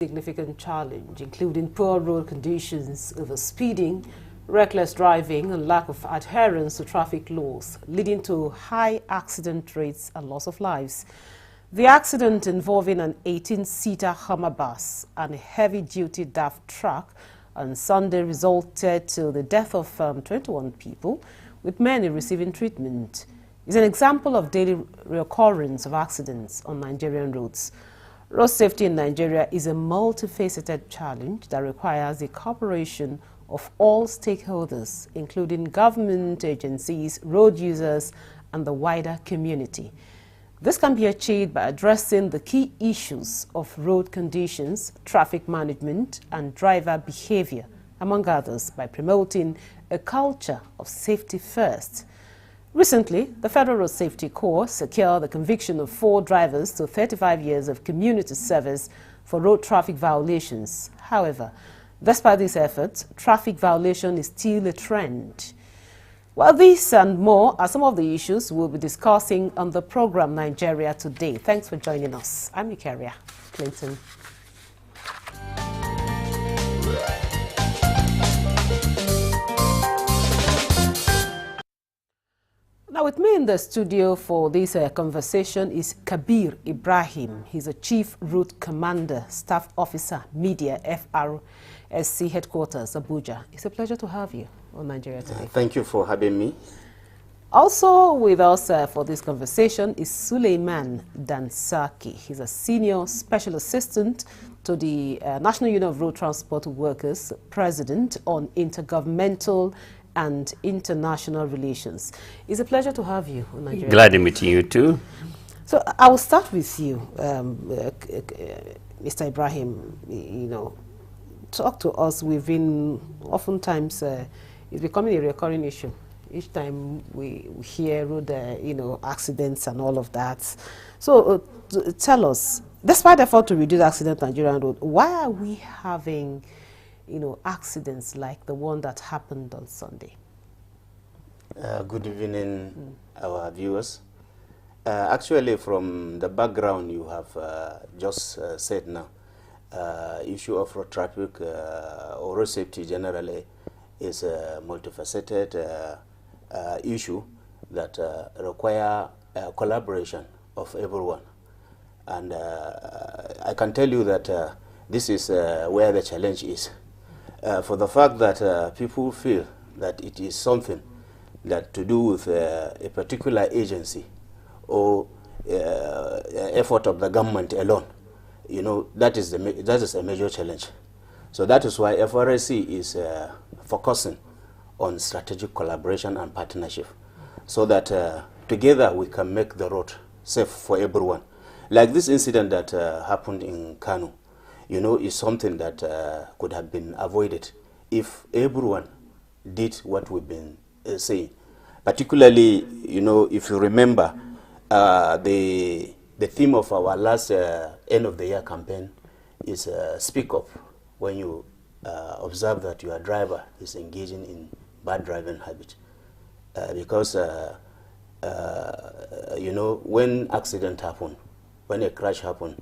Significant challenge, including poor road conditions, overspeeding, reckless driving, and lack of adherence to traffic laws, leading to high accident rates and loss of lives. The accident involving an 18-seater Hummer bus and a heavy-duty DAF truck on Sunday resulted to the death of 21 people, with many receiving treatment. It's an example of daily reoccurrence of accidents on Nigerian roads. Road safety in Nigeria is a multifaceted challenge that requires the cooperation of all stakeholders, including government agencies, road users, and the wider community. This can be achieved by addressing the key issues of road conditions, traffic management, and driver behavior, among others, by promoting a culture of safety first. Recently, the Federal Road Safety Corps secured the conviction of 4 drivers to 35 years of community service for road traffic violations. However, despite these efforts, traffic violation is still a trend. Well, these and more are some of the issues we'll be discussing on the program Nigeria Today. Thanks for joining us. I'm Ikaria Clinton. Now, with me in the studio for this conversation is Kabir Ibrahim. He's a Chief Route Commander, Staff Officer, Media, FRSC Headquarters, Abuja. It's a pleasure to have you on Nigeria Today. Thank you for having me. Also with us for this conversation is Suleiman Dansaki. He's a Senior Special Assistant to the National Union of Road Transport Workers, President on Intergovernmental and International Relations. It's a pleasure to have you on Nigeria. Glad to meet you too. So I will start with you, Mr. Ibrahim. Talk to us. We've been oftentimes it's becoming a recurring issue. Each time we hear road, accidents and all of that. So tell us, despite the effort to reduce accidents on Nigerian road, why are we having accidents like the one that happened on Sunday? Good evening, our viewers. Actually, from the background you have just said now, issue of road traffic or road safety generally is a multifaceted issue that require collaboration of everyone. And I can tell you that this is where the challenge is. For the fact that people feel that it is something that to do with a particular agency or effort of the government alone, that is a major challenge. So that is why FRSC is focusing on strategic collaboration and partnership, so that together we can make the road safe for everyone. Like this incident that happened in Kano, is something that could have been avoided if everyone did what we've been saying. Particularly, if you remember, the theme of our last end of the year campaign is speak up when you observe that your driver is engaging in bad driving habit. Because, when accident happen, when a crash happen,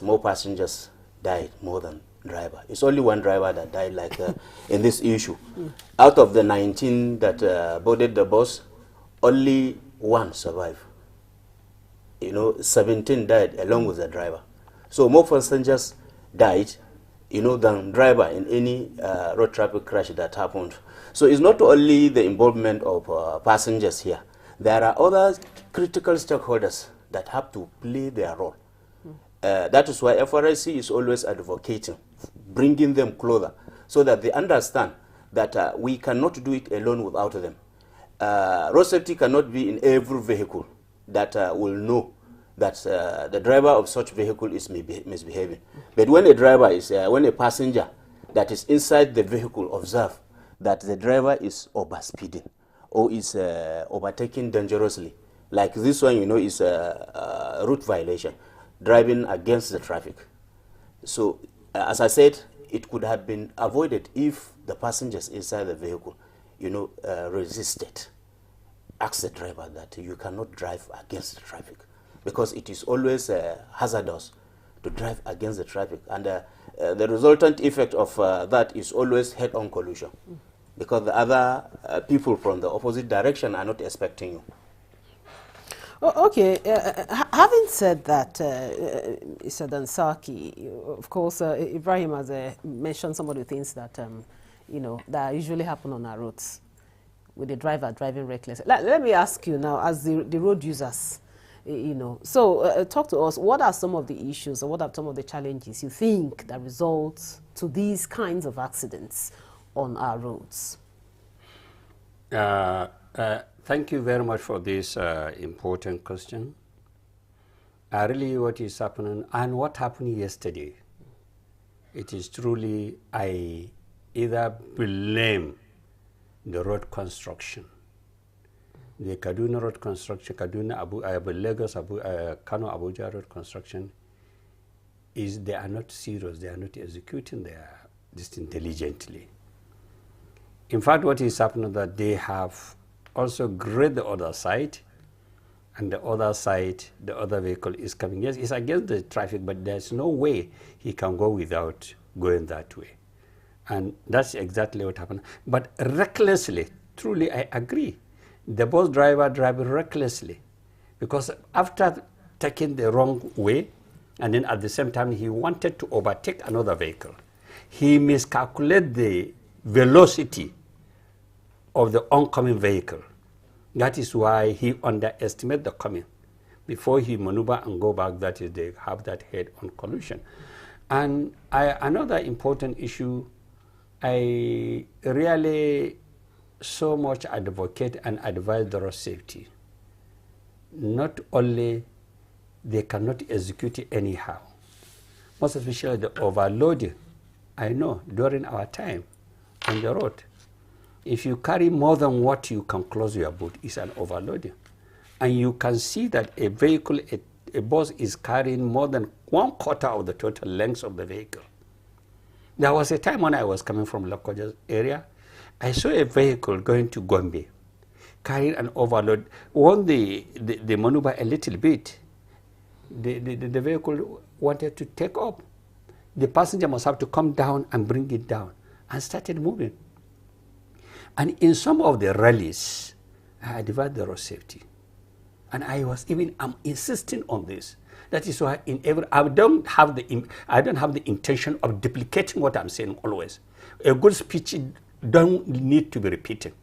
more passengers died more than driver. It's only one driver that died, like in this issue. Out of the 19 that boarded the bus, only 1 survived. 17 died along with the driver. So more passengers died, than driver in any road traffic crash that happened. So it's not only the involvement of passengers here. There are other critical stakeholders that have to play their role. That is why FRSC is always advocating, bringing them closer, so that they understand that we cannot do it alone without them. Road safety cannot be in every vehicle that will know that the driver of such vehicle is misbehaving. But when when a passenger that is inside the vehicle observe that the driver is overspeeding or is overtaking dangerously, like this one, is a route violation, driving against the traffic. So, as I said, it could have been avoided if the passengers inside the vehicle, resisted. Ask the driver that you cannot drive against the traffic, because it is always hazardous to drive against the traffic. And the resultant effect of that is always head-on collision, because the other people from the opposite direction are not expecting you. Oh, okay, having said that, Mr. Dansaki, of course, Ibrahim has mentioned some of the things that, you know, that usually happen on our roads with the driver driving reckless. Let me ask you now, as the road users, you know, so talk to us, what are some of the issues or what are some of the challenges you think that result to these kinds of accidents on our roads? Thank you very much for this important question. Really what is happening and what happened yesterday, it is truly, I either blame the road construction, the Kaduna road construction, Lagos, Kano, Abuja road construction, is they are not serious, they are not executing their this diligently. In fact, what is happening that they have also grade the other side, and the other side, the other vehicle is coming. Yes, it's against the traffic, but there's no way he can go without going that way. And that's exactly what happened. But recklessly, truly I agree. The bus driver driving recklessly, because after taking the wrong way, and then at the same time he wanted to overtake another vehicle, he miscalculated the velocity of the oncoming vehicle. That is why he underestimated the coming. Before he maneuver and go back, that is, they have that head-on collision. And another important issue, I really so much advocate and advise the road safety. Not only they cannot execute it anyhow, most especially the overloading. I know during our time on the road, if you carry more than what you can close your boot, it's an overloading. And you can see that a vehicle, a bus is carrying more than 1/4 of the total length of the vehicle. There was a time when I was coming from Lokoja area, I saw a vehicle going to Gombe, carrying an overload. When they maneuver a little bit, the vehicle wanted to take off. The passenger must have to come down and bring it down, and started moving. And in some of the rallies, I advised the road safety. And I'm insisting on this. That is why I don't have the intention of duplicating what I'm saying always. A good speech don't need to be repeated.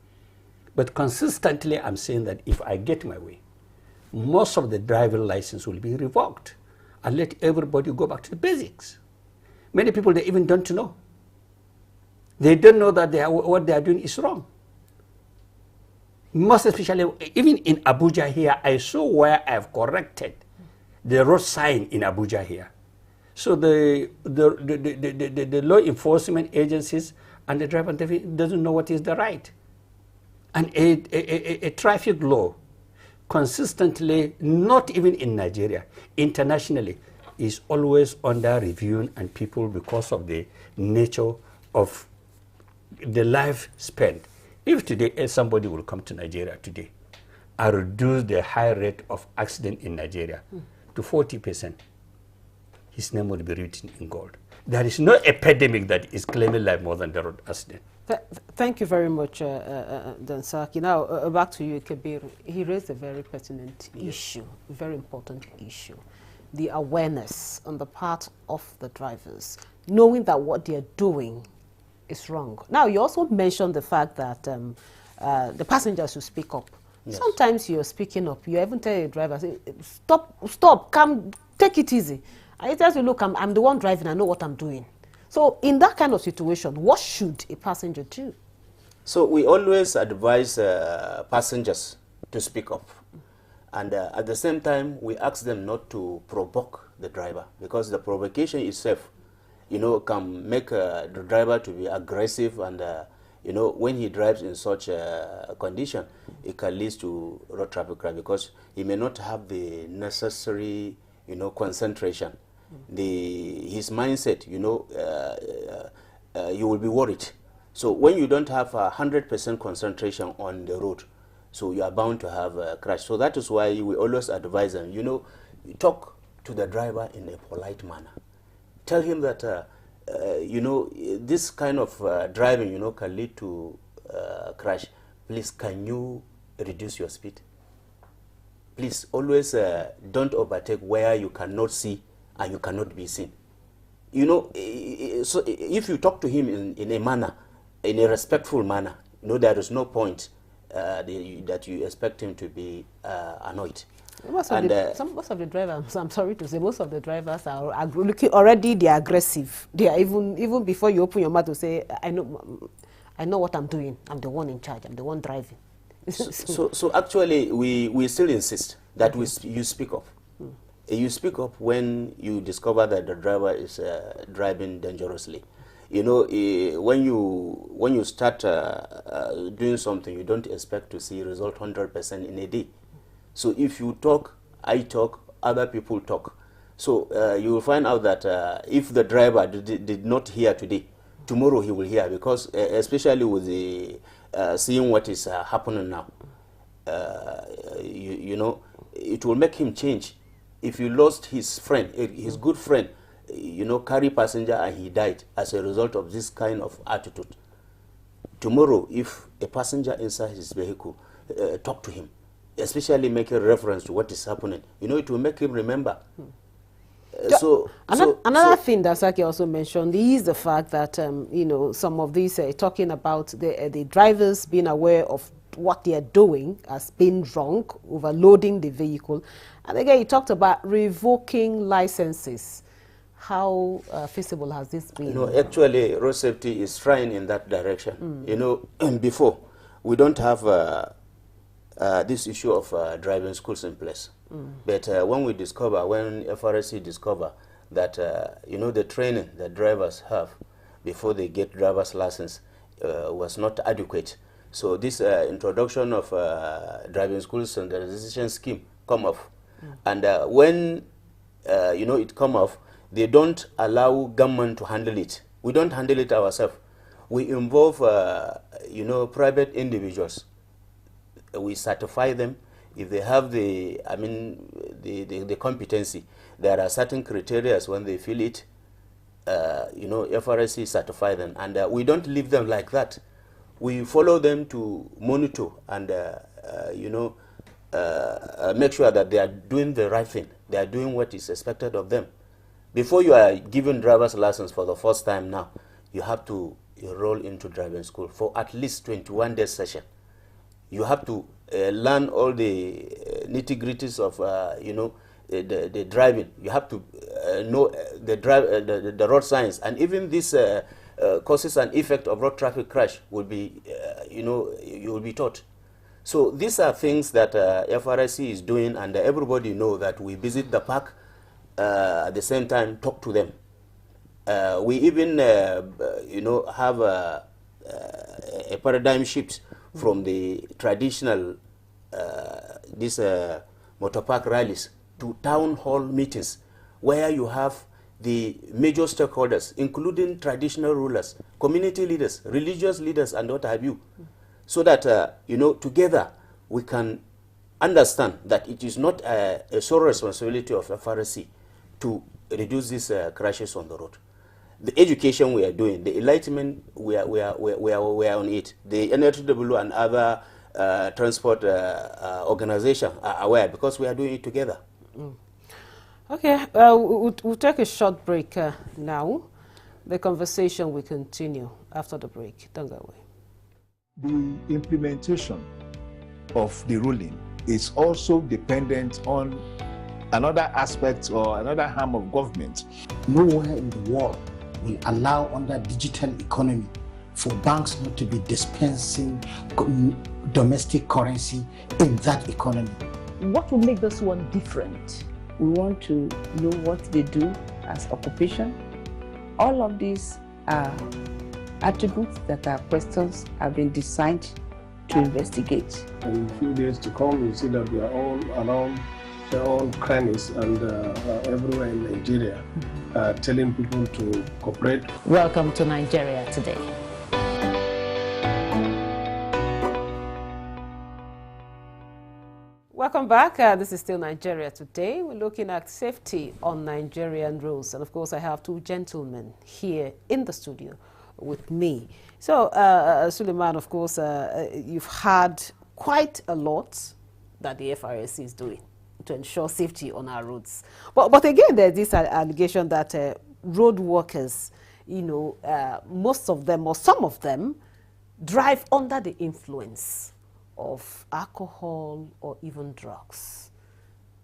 But consistently I'm saying that if I get my way, most of the driving license will be revoked and let everybody go back to the basics. Many people, they even don't know. They don't know that what they are doing is wrong. Most especially, even in Abuja here, I saw where I have corrected the road sign in Abuja here. So the law enforcement agencies and the driver doesn't know what is the right. And a traffic law consistently, not even in Nigeria, internationally, is always under review, and people, because of the nature of the life spent. If today somebody will come to Nigeria today and reduce the high rate of accident in Nigeria to 40%, his name will be written in gold. There is no epidemic that is claiming life more than the road accident. Thank you very much, Dansaki. Now, back to you, Kabir. He raised a very pertinent issue, a very important issue. The awareness on the part of the drivers, knowing that what they're doing is wrong. Now, you also mentioned the fact that the passengers should speak up. Yes. Sometimes you're speaking up. You even tell your driver, say, stop, come, take it easy. And he tells you, look, I'm the one driving, I know what I'm doing. So in that kind of situation, what should a passenger do? So we always advise passengers to speak up. And at the same time, we ask them not to provoke the driver, because the provocation itself, you know, can make the driver to be aggressive, and you know, when he drives in such a condition, it can lead to road traffic crime, because he may not have the necessary, you know, concentration. His mindset, you know, you will be worried. So when you don't have 100% concentration on the road, so you are bound to have a crash. So that is why we always advise them, you know, talk to the driver in a polite manner. Tell him that, you know, this kind of driving, you know, can lead to crash. Please, can you reduce your speed? Please, always don't overtake where you cannot see and you cannot be seen. You know, so if you talk to him in a manner, in a respectful manner, you know, there is no point that you expect him to be annoyed. Most of the drivers, I'm sorry to say, most of the drivers are looking already. They are aggressive. They are even before you open your mouth to say, I know what I'm doing. I'm the one in charge. I'm the one driving. So actually, we still insist that you speak up. You speak up when you discover that the driver is driving dangerously. You know, when you start doing something, you don't expect to see result 100% in a day. So if you talk, I talk, other people talk. So you will find out that if the driver did not hear today, tomorrow he will hear, because especially with the seeing what is happening now, you know, it will make him change. If you lost his friend, his good friend, you know, carry passenger and he died as a result of this kind of attitude. Tomorrow, if a passenger inside his vehicle, talk to him, especially make a reference to what is happening, you know, it will make him remember. Another thing that Saki also mentioned is the fact that, you know, some of these talking about the drivers being aware of what they are doing as being wrong, overloading the vehicle. And again, he talked about revoking licenses. How feasible has this been? You know, actually, road safety is trying in that direction. You know, before, we don't have this issue of driving schools in place. But when FRSC discover that, you know, the training that drivers have before they get driver's license was not adequate. So this introduction of driving school standardization scheme come off. And when, you know, it come off, they don't allow government to handle it. We don't handle it ourselves. We involve, you know, private individuals. We certify them. If they have the competency, there are certain criteria when they fill it, you know, FRSC certify them. And we don't leave them like that. We follow them to monitor and, you know, make sure that they are doing the right thing. They are doing what is expected of them. Before you are given driver's license for the first time now, you have to enroll into driving school for at least 21 days session. You have to learn all the nitty-gritties of, you know, the driving. You have to know the road signs, and even this causes and effect of road traffic crash will be, you know, you will be taught. So these are things that FRSC is doing, and everybody know that we visit the park, at the same time talk to them. We even, you know, have a paradigm shift from the traditional motor park rallies to town hall meetings, where you have the major stakeholders, including traditional rulers, community leaders, religious leaders, and what have you, so that, you know, together we can understand that it is not a sole responsibility of FRSC to reduce these crashes on the road. The education we are doing, the enlightenment we are on it. The NLTW and other transport organizations are aware, because we are doing it together. Okay, we'll take a short break now. The conversation will continue after the break. Don't go away. The implementation of the ruling is also dependent on another aspect or another arm of government. Nowhere in the world will allow, under digital economy, for banks not to be dispensing domestic currency in that economy. What will make this one different? We want to know what they do as occupation. All of these are attributes that our questions have been designed to investigate. In a few days to come, you see that we are all around their own crannies and everywhere in Nigeria, telling people to cooperate. Welcome to Nigeria Today. Welcome back. This is still Nigeria Today. We're looking at safety on Nigerian roads. And of course, I have two gentlemen here in the studio with me. So, Suleiman, of course, you've had quite a lot that the FRSC is doing to ensure safety on our roads. But again, there's this allegation that road workers, you know, most of them or some of them drive under the influence of alcohol or even drugs.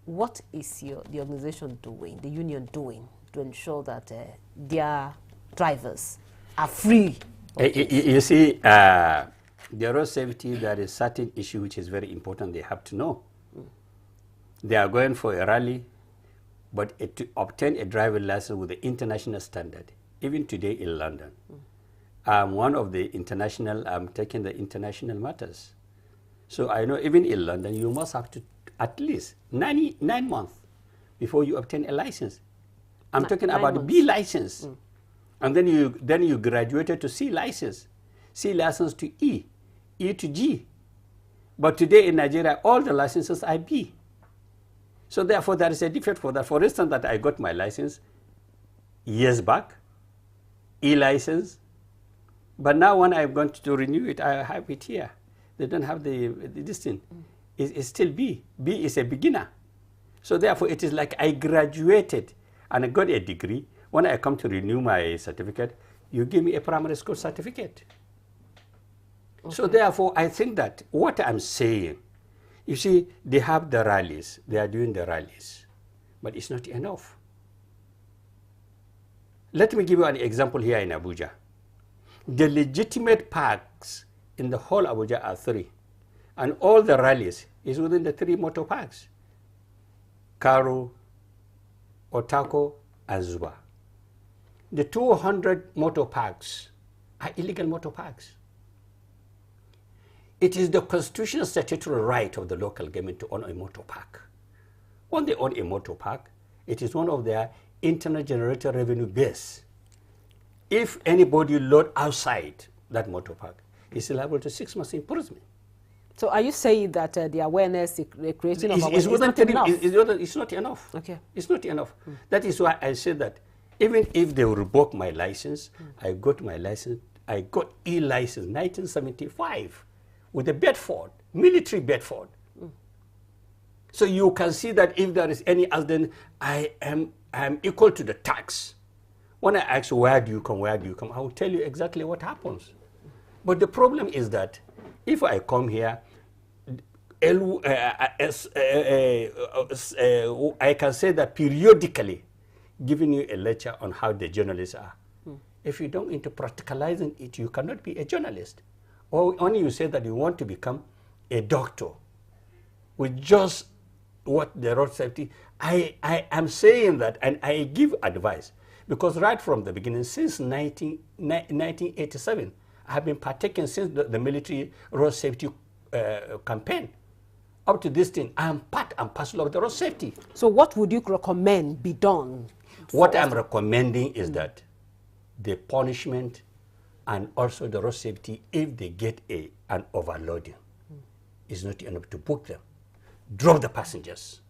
What is the organization doing, the union doing, to ensure that their drivers are free? You see, the road safety, there is certain issue which is very important they have to know. They are going for a rally, but to obtain a driving license with the international standard, even today in London, I'm one of the international, I'm taking the international matters. So I know even in London, you must have to at least 9 months before you obtain a license. I'm talking about the B license. And then you graduated to C license to E to G. But today in Nigeria, all the licenses are B. So therefore, there is a difference for that. For instance, that I got my license years back, E license. But now when I'm going to renew it, I have it here. They don't have this thing. It's still B. B is a beginner. So therefore, it is like I graduated and I got a degree. When I come to renew my certificate, you give me a primary school certificate. Okay. So therefore, I think that what I'm saying, you see, they have the rallies. They are doing the rallies. But it's not enough. Let me give you an example here in Abuja. The legitimate parks in the whole Abuja are 3. And all the rallies is within the 3 motor parks. Karu, Otako, and Zuba. The 200 motor parks are illegal motor parks. It is the constitutional statutory right of the local government to own a motor park. When they own a motor park, it is one of their internal generated revenue base. If anybody load outside that motor park, he's liable to 6 months imprisonment. So are you saying that the awareness, the creation of awareness is not enough? It's not enough. Okay. It's not enough. That is why I said that even if they revoke my license, I got my license, I got e-license 1975 with a Bedford, military Bedford. So you can see that if there is any accident, I am equal to the tax. When I ask where do you come, I will tell you exactly what happens. But the problem is that if I come here, I can say that periodically, giving you a lecture on how the journalists are. If you don't into practicalizing it, you cannot be a journalist. Or only you say that you want to become a doctor with just what the road safety. I am saying that, and I give advice, because right from the beginning, since 1987, I have been partaking since the military road safety campaign. Up to this thing, I am part and parcel of the road safety. So what would you recommend be done? What I'm recommending is that the punishment and also the road safety, if they get an overloading, is not enough to book them. Drop the passengers.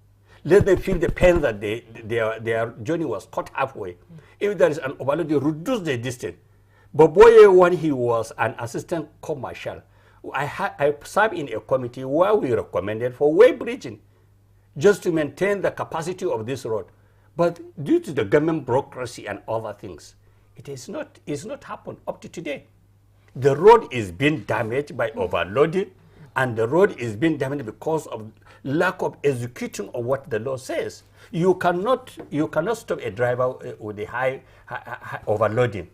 Let them feel the pain that their journey was cut halfway. If there is an overloading, reduce the distance. But boy, when he was an assistant commercial, I served in a committee where we recommended for way bridging, just to maintain the capacity of this road. But due to the government bureaucracy and other things, it's not happened up to today. The road is being damaged by overloading, and the road is being damaged because of lack of executing of what the law says. You cannot stop a driver with a high overloading.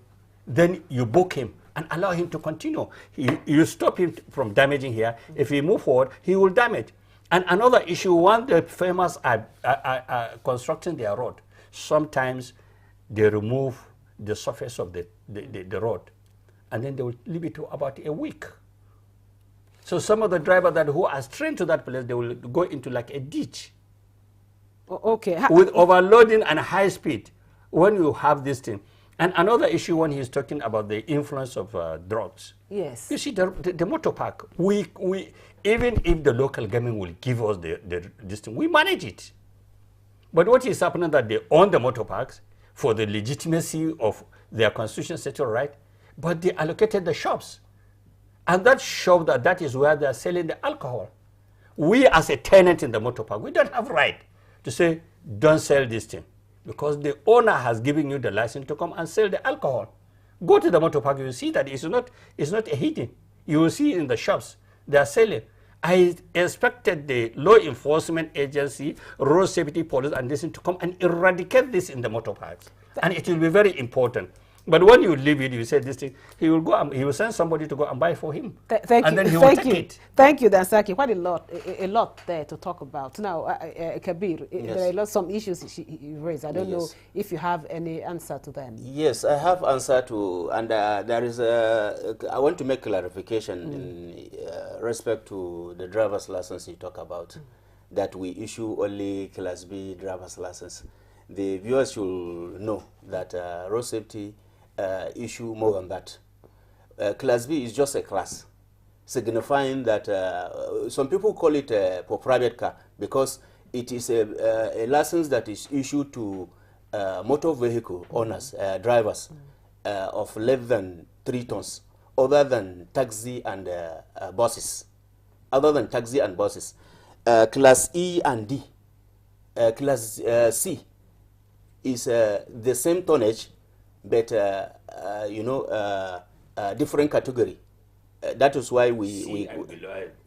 Then you book him and allow him to continue. You stop him from damaging here. If he move forward, he will damage. And another issue, when the farmers are constructing their road, sometimes they remove the surface of the road, and then they will leave it to about a week. So some of the drivers who are trained to that place, they will go into like a ditch. Okay. With overloading and high speed, when you have this thing, And another issue when he's talking about the influence of drugs. Yes. You see, the motor park, we even if the local government will give us this thing, we manage it. But what is happening that they own the motor parks for the legitimacy of their constitutional statutory right, but they allocated the shops. And that shop, that is where they are selling the alcohol. We as a tenant in the motor park, we don't have right to say, don't sell this thing. Because the owner has given you the license to come and sell the alcohol. Go to the motor park, you will see that it's not a hidden. You will see in the shops, they are selling. I expected the law enforcement agency, road safety police, and this to come and eradicate this in the motor parks. And it will be very important. But when you leave it, you say this thing, he will go and he will send somebody to go and buy for him. Thank and you. then he will take it. Thank you, Dansaki. Quite a lot there to talk about. Now, Kabir, yes. there are some issues you raised. I don't know if you have any answer to them. Yes, I have answer to, and there is I want to make clarification in respect to the driver's license you talk about, that we issue only Class B driver's license. The viewers should know that road safety issue more than that. Class B is just a class, signifying that some people call it for private car because it is a license that is issued to motor vehicle owners, drivers of less than 3 tons, other than taxi and buses. Class E and D. Class C is the same tonnage, but different category. That is why we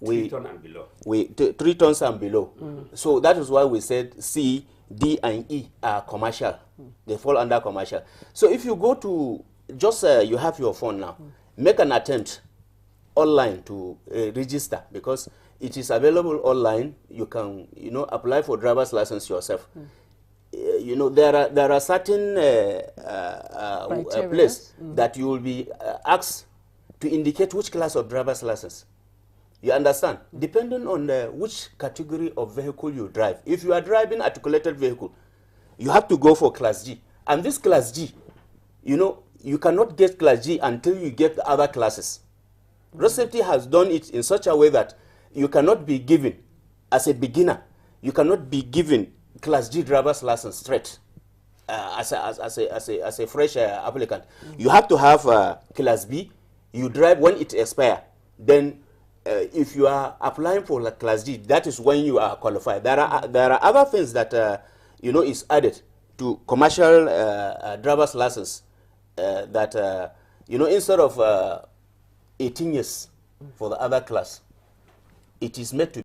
3 tons and below. 3 tons and below. So that is why we said C, D, and E are commercial. They fall under commercial. So if you go to just you have your phone now, make an attempt online to register, because it is available online. You can apply for driver's license yourself. There are certain place that you will be asked to indicate which class of driver's license. You understand? Depending on which category of vehicle you drive. If you are driving articulated vehicle, you have to go for Class G. And this Class G, you cannot get Class G until you get the other classes. Road safety has done it in such a way that you cannot be given, as a beginner, you cannot be given Class G driver's license straight as a fresh applicant. You have to have Class B. You drive when it expires. Then if you are applying for Class G, that is when you are qualified. There are other things that is added to commercial driver's license that instead of 18 years for the other class, it is made to